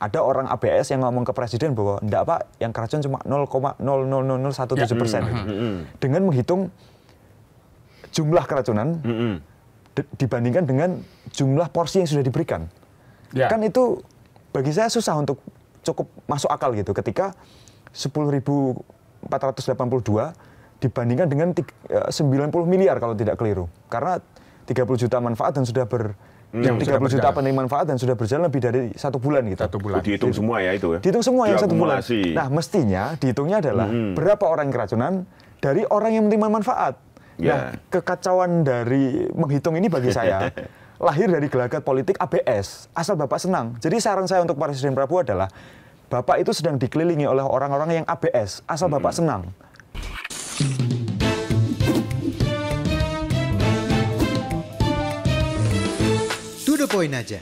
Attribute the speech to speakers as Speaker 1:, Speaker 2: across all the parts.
Speaker 1: ada orang ABS yang ngomong ke presiden bahwa enggak Pak, yang keracunan cuma 0,00017%. Dengan menghitung jumlah keracunan dibandingkan dengan jumlah porsi yang sudah diberikan. Kan itu bagi saya susah untuk cukup masuk akal gitu ketika 10.482 dibandingkan dengan 90 miliar kalau tidak keliru. Karena 30 juta manfaat dan sudah 30 juta penerima manfaat dan sudah berjalan lebih dari 1 bulan gitu.
Speaker 2: 1 bulan.
Speaker 3: Dihitung semua ya itu ya?
Speaker 1: Dihitung semua yang 1 bulan. Nah mestinya dihitungnya adalah berapa orang yang keracunan dari orang yang menerima manfaat. Nah kekacauan dari menghitung ini bagi saya lahir dari gelagat politik ABS, asal Bapak senang. Jadi saran saya untuk Presiden Prabowo adalah Bapak itu sedang dikelilingi oleh orang-orang yang ABS, asal Bapak senang.
Speaker 4: To the point aja.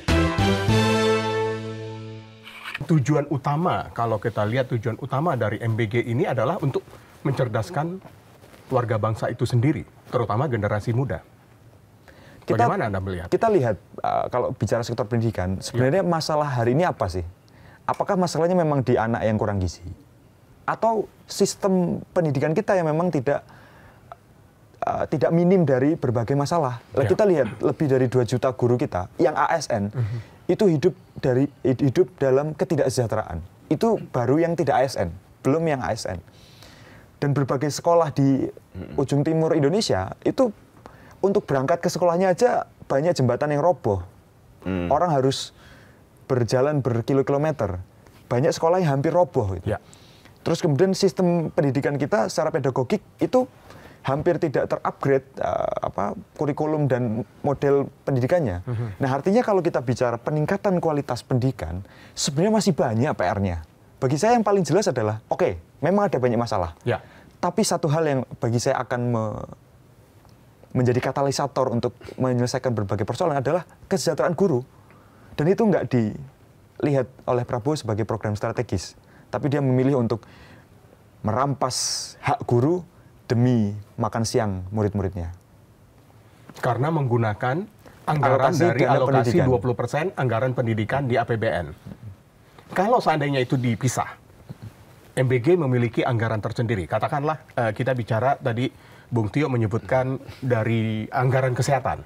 Speaker 2: Tujuan utama, kalau kita lihat tujuan utama dari MBG ini adalah untuk mencerdaskan warga bangsa itu sendiri, terutama generasi muda. Bagaimana Anda melihat?
Speaker 1: Kita lihat, kalau bicara sektor pendidikan, sebenarnya masalah hari ini apa sih? Apakah masalahnya memang di anak yang kurang gizi? Atau sistem pendidikan kita yang memang tidak minim dari berbagai masalah. Kita lihat lebih dari 2 juta guru kita yang ASN itu hidup dalam ketidaksejahteraan. Itu baru yang tidak ASN, belum yang ASN. Dan berbagai sekolah di ujung timur Indonesia itu untuk berangkat ke sekolahnya aja banyak jembatan yang roboh. Orang harus berjalan berkilo-kilometer. Banyak sekolah yang hampir roboh. Gitu. Terus kemudian sistem pendidikan kita secara pedagogik itu hampir tidak terupgrade kurikulum dan model pendidikannya. Nah artinya kalau kita bicara peningkatan kualitas pendidikan, sebenarnya masih banyak PR-nya. Bagi saya yang paling jelas adalah, oke, memang ada banyak masalah. Tapi satu hal yang bagi saya akan menjadi katalisator untuk menyelesaikan berbagai persoalan adalah kesejahteraan guru. Dan itu nggak dilihat oleh Prabowo sebagai program strategis. Tapi dia memilih untuk merampas hak guru demi makan siang murid-muridnya.
Speaker 2: Karena menggunakan anggaran dari alokasi 20% anggaran pendidikan di APBN. Kalau seandainya itu dipisah, MBG memiliki anggaran tersendiri. Katakanlah kita bicara tadi, Bung Tio menyebutkan dari anggaran kesehatan.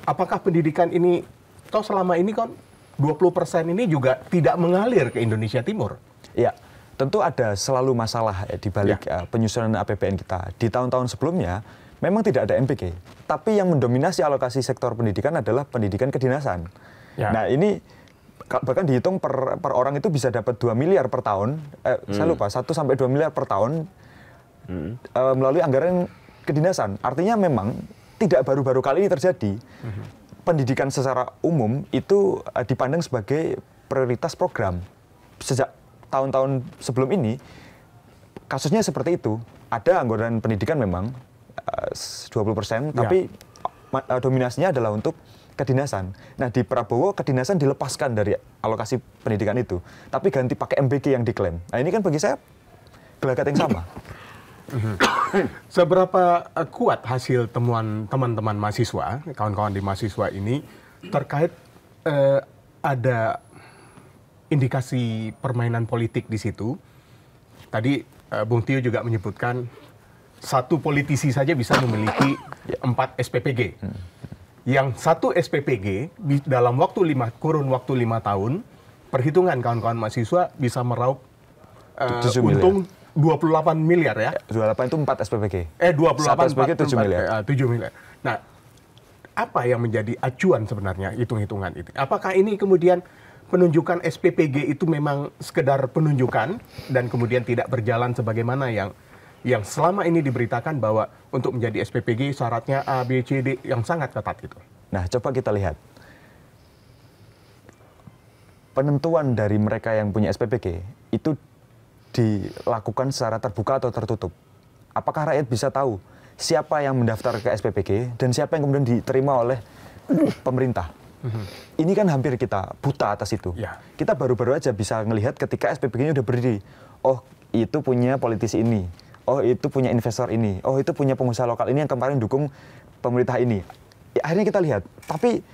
Speaker 2: Apakah pendidikan ini, toh selama ini kan 20% ini juga tidak mengalir ke Indonesia Timur?
Speaker 1: Ya. Tentu ada selalu masalah di balik penyusunan APBN kita. Di tahun-tahun sebelumnya memang tidak ada MBG, tapi yang mendominasi alokasi sektor pendidikan adalah pendidikan kedinasan. Nah ini bahkan dihitung per orang itu bisa dapat 2 miliar per tahun, saya lupa 1 sampai 2 miliar per tahun melalui anggaran kedinasan. Artinya memang tidak baru-baru kali ini terjadi. Pendidikan secara umum itu dipandang sebagai prioritas program. Sejak tahun-tahun sebelum ini, kasusnya seperti itu. Ada anggaran pendidikan memang 20%, tapi dominasinya adalah untuk kedinasan. Nah, di Prabowo kedinasan dilepaskan dari alokasi pendidikan itu, tapi ganti pakai MBG yang diklaim. Nah, ini kan bagi saya gelagat yang sama.
Speaker 2: Seberapa kuat hasil temuan teman-teman mahasiswa, kawan-kawan di mahasiswa ini, terkait ada indikasi permainan politik di situ? Tadi Bung Tio juga menyebutkan satu politisi saja bisa memiliki 4 SPPG. Yang satu SPPG dalam kurun waktu 5 tahun, perhitungan kawan-kawan mahasiswa bisa meraup untung 28 miliar ya?
Speaker 1: 28 itu 4 SPPG.
Speaker 2: 28
Speaker 1: SPPG 7 miliar.
Speaker 2: 7 miliar. Nah, apa yang menjadi acuan sebenarnya hitung-hitungan itu? Apakah ini kemudian penunjukan SPPG itu memang sekedar penunjukan dan kemudian tidak berjalan sebagaimana yang selama ini diberitakan bahwa untuk menjadi SPPG syaratnya A, B, C, D yang sangat ketat itu?
Speaker 1: Nah, coba kita lihat. Penentuan dari mereka yang punya SPPG itu dilakukan secara terbuka atau tertutup. Apakah rakyat bisa tahu siapa yang mendaftar ke SPPG dan siapa yang kemudian diterima oleh pemerintah? Ini kan hampir kita buta atas itu. Kita baru-baru aja bisa melihat ketika SPPG-nya udah berdiri. Oh, itu punya politisi ini. Oh, itu punya investor ini. Oh, itu punya pengusaha lokal ini yang kemarin dukung pemerintah ini. Ya, akhirnya kita lihat. Tapi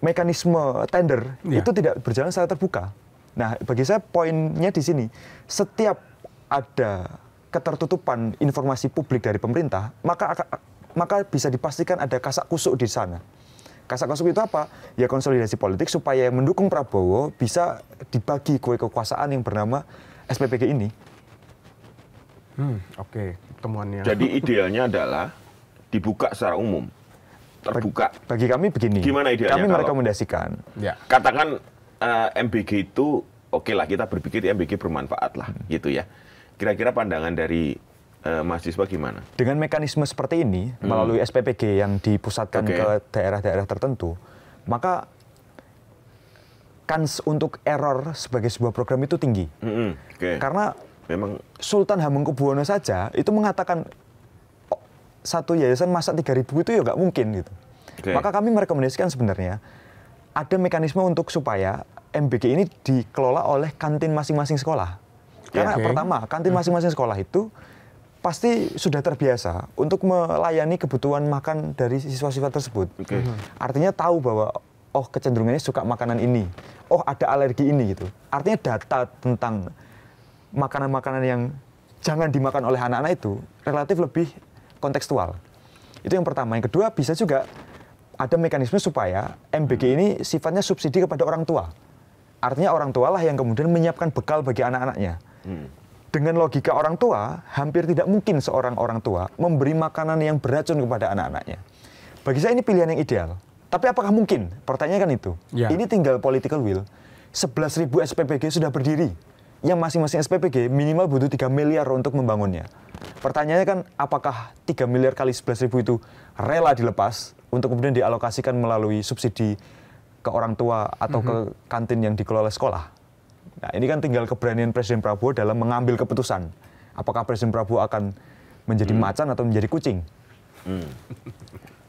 Speaker 1: mekanisme tender itu tidak berjalan secara terbuka. Nah, bagi saya poinnya di sini, setiap ada ketertutupan informasi publik dari pemerintah, maka bisa dipastikan ada kasak kusuk di sana. Kasak kusuk itu apa? Ya konsolidasi politik supaya yang mendukung Prabowo bisa dibagi kue kekuasaan yang bernama SPPG ini.
Speaker 2: Oke, temuannya.
Speaker 3: Jadi idealnya adalah dibuka secara umum, terbuka.
Speaker 1: Bagi kami begini,
Speaker 3: Gimana idealnya
Speaker 1: kami
Speaker 3: kalau-
Speaker 1: merekomendasikan,
Speaker 2: Ya.
Speaker 3: Katakan MBG itu oke lah, kita berpikir MBG bermanfaat lah, gitu ya. Kira-kira pandangan dari mahasiswa gimana?
Speaker 1: dengan mekanisme seperti ini, melalui SPPG yang dipusatkan
Speaker 3: Oke.
Speaker 1: ke daerah-daerah tertentu, maka kans untuk error sebagai sebuah program itu tinggi.
Speaker 3: Oke.
Speaker 1: Karena
Speaker 3: Memang
Speaker 1: Sultan Hamengkubuwono saja itu mengatakan "Oh, satu yayasan masak 3.000 itu ya nggak mungkin gitu.
Speaker 3: Oke.
Speaker 1: Maka kami merekomendasikan sebenarnya ada mekanisme untuk supaya MBG ini dikelola oleh kantin masing-masing sekolah. Karena
Speaker 2: Oke.
Speaker 1: pertama, kantin masing-masing sekolah itu pasti sudah terbiasa untuk melayani kebutuhan makan dari siswa-siswa tersebut.
Speaker 3: Oke.
Speaker 1: Artinya tahu bahwa oh kecenderungannya suka makanan ini, oh ada alergi ini gitu. Artinya data tentang makanan-makanan yang jangan dimakan oleh anak-anak itu relatif lebih kontekstual. Itu yang pertama. Yang kedua, bisa juga ada mekanisme supaya MBG ini sifatnya subsidi kepada orang tua. Artinya orang tua lah yang kemudian menyiapkan bekal bagi anak-anaknya. Dengan logika orang tua, hampir tidak mungkin seorang orang tua memberi makanan yang beracun kepada anak-anaknya. Bagi saya ini pilihan yang ideal. Tapi apakah mungkin? Pertanyaannya kan itu.
Speaker 2: Ya.
Speaker 1: Ini tinggal political will. 11.000 SPPG sudah berdiri. Yang masing-masing SPPG minimal butuh 3 miliar untuk membangunnya. Pertanyaannya kan, apakah 3 miliar kali 11.000 itu rela dilepas untuk kemudian dialokasikan melalui subsidi ke orang tua atau ke kantin yang dikelola sekolah? Nah, ini kan tinggal keberanian Presiden Prabowo dalam mengambil keputusan. Apakah Presiden Prabowo akan menjadi macan atau menjadi kucing?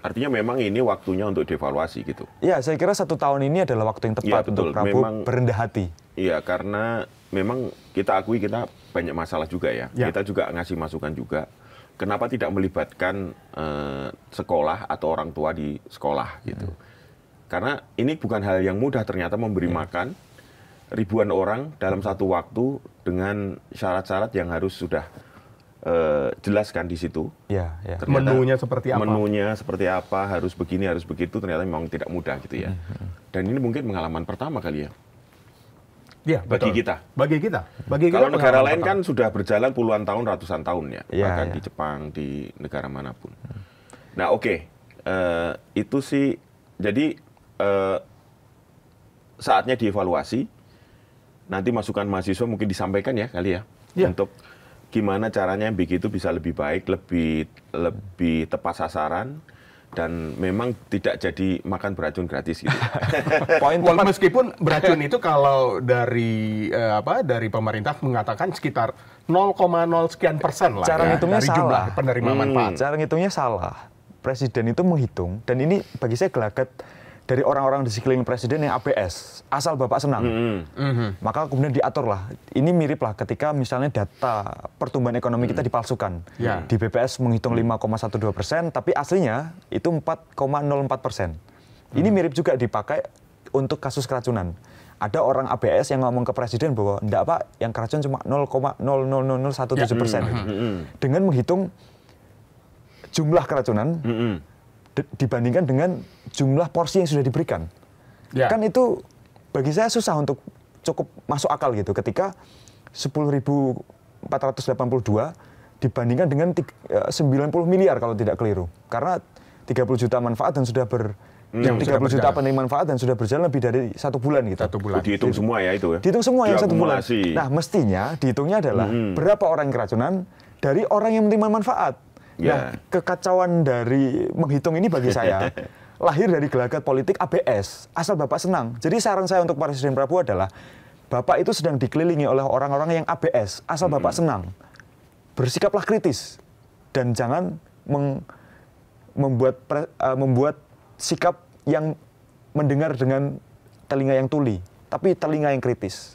Speaker 3: Artinya memang ini waktunya untuk dievaluasi gitu.
Speaker 1: Ya, saya kira 1 tahun ini adalah waktu yang tepat
Speaker 3: Ya, betul.
Speaker 1: untuk Prabowo
Speaker 3: Memang-
Speaker 1: berendah hati.
Speaker 3: Iya, karena memang kita akui kita banyak masalah juga ya.
Speaker 2: Ya.
Speaker 3: Kita juga ngasih masukan juga. Kenapa tidak melibatkan sekolah atau orang tua di sekolah gitu. Karena ini bukan hal yang mudah ternyata memberi makan ribuan orang dalam satu waktu dengan syarat-syarat yang harus sudah jelaskan di situ.
Speaker 1: Ya, ya.
Speaker 3: Ternyata
Speaker 2: Menunya seperti apa?
Speaker 3: Menunya seperti apa, harus begini, harus begitu, ternyata memang tidak mudah gitu ya. Dan ini mungkin pengalaman pertama kali ya.
Speaker 2: Iya,
Speaker 3: Bagi
Speaker 2: betul.
Speaker 3: kita.
Speaker 2: Bagi kita. Bagi kita
Speaker 3: Kalau negara
Speaker 2: pengalaman
Speaker 3: lain
Speaker 2: pertama.
Speaker 3: kan sudah berjalan puluhan tahun, ratusan tahun ya.
Speaker 1: Iya,
Speaker 3: Bahkan
Speaker 1: iya.
Speaker 3: di Jepang, di negara manapun. Nah oke, itu sih, jadi saatnya dievaluasi. Nanti masukan mahasiswa mungkin disampaikan ya kali ya.
Speaker 2: Iya.
Speaker 3: Untuk gimana caranya MBG itu bisa lebih baik, lebih tepat sasaran. Dan memang tidak jadi makan beracun gratis gitu.
Speaker 1: Poin
Speaker 2: Walaupun
Speaker 1: tepat
Speaker 2: meskipun beracun itu kalau dari dari pemerintah mengatakan sekitar 0,0 sekian persen lah
Speaker 1: Cara
Speaker 2: ya,
Speaker 1: ngitungnya
Speaker 2: dari jumlah
Speaker 1: salah.
Speaker 2: penerima manfaat.
Speaker 1: cara ngitungnya salah. Presiden itu menghitung, dan ini bagi saya gelagat dari orang-orang di sekeliling presiden yang ABS, asal Bapak senang. Maka kemudian diaturlah. Ini mirip lah ketika misalnya data pertumbuhan ekonomi kita dipalsukan.
Speaker 2: Ya.
Speaker 1: Di BPS menghitung 5,12%, tapi aslinya itu 4,04%. Ini mirip juga dipakai untuk kasus keracunan. Ada orang ABS yang ngomong ke presiden bahwa enggak Pak, yang keracun cuma 0,00017%. Dengan menghitung jumlah keracunan dibandingkan dengan jumlah porsi yang sudah diberikan.
Speaker 2: Ya.
Speaker 1: Kan itu bagi saya susah untuk cukup masuk akal gitu ketika 10.482 dibandingkan dengan 90 miliar kalau tidak keliru. Karena 30 juta manfaat dan sudah 30 juta
Speaker 2: berjalan.
Speaker 1: penerima manfaat dan sudah berjalan lebih dari 1 bulan gitu.
Speaker 2: 1 bulan.
Speaker 3: Dihitung semua ya itu ya?
Speaker 1: Dihitung semua yang 1 bulan.
Speaker 3: Diakumulasi.
Speaker 1: Nah, mestinya dihitungnya adalah berapa orang yang keracunan dari orang yang menerima manfaat.
Speaker 3: Ya.
Speaker 1: Nah, kekacauan dari menghitung ini bagi saya lahir dari gelagat politik ABS, asal Bapak senang. Jadi saran saya untuk Presiden Prabowo adalah, Bapak itu sedang dikelilingi oleh orang-orang yang ABS, asal Bapak senang. Bersikaplah kritis dan jangan membuat sikap yang mendengar dengan telinga yang tuli, tapi telinga yang kritis.